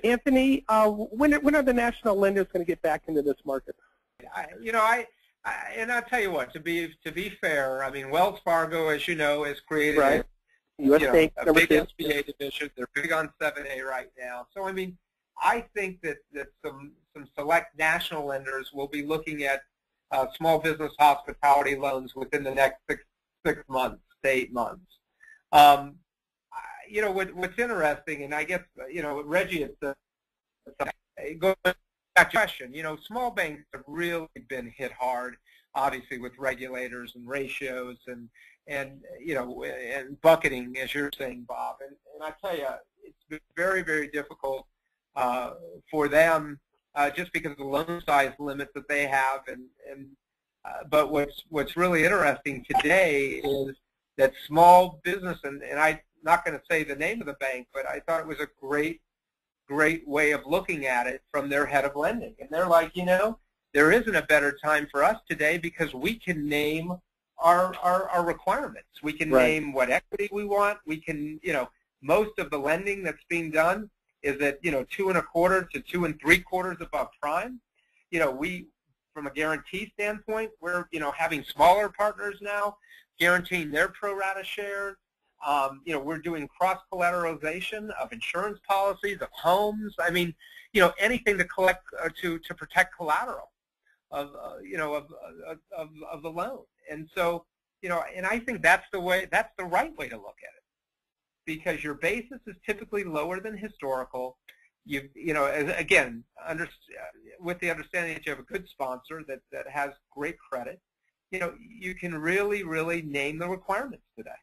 Anthony, when are the national lenders going to get back into this market? And I'll tell you what, to be fair, I mean, Wells Fargo, as you know, has created right. a big SBA division. They're big on 7A right now. So, I mean, I think that some select national lenders will be looking at small business hospitality loans within the next six months to 8 months. What's interesting, and I guess, Reggie, it's going back to your question, small banks have really been hit hard, obviously, with regulators and ratios and bucketing, as you're saying, Bob. And I tell you, it's been very, very difficult for them just because of the loan size limits that they have. But what's really interesting today is that small business, and I'm not going to say the name of the bank, but I thought it was a great way of looking at it from their head of lending. And they're like, there isn't a better time for us today because we can name our requirements. We can name what equity we want. We can, most of the lending that's being done is at, 2.25 to 2 3/4 above prime. We, from a guarantee standpoint, we're, having smaller partners now guaranteeing their pro rata shares. We're doing cross-collateralization of insurance policies, of homes. I mean, anything to collect to protect collateral of the loan. And so, and I think that's the right way to look at it, because your basis is typically lower than historical. Again, with the understanding that you have a good sponsor that has great credit, you can really, really name the requirements today.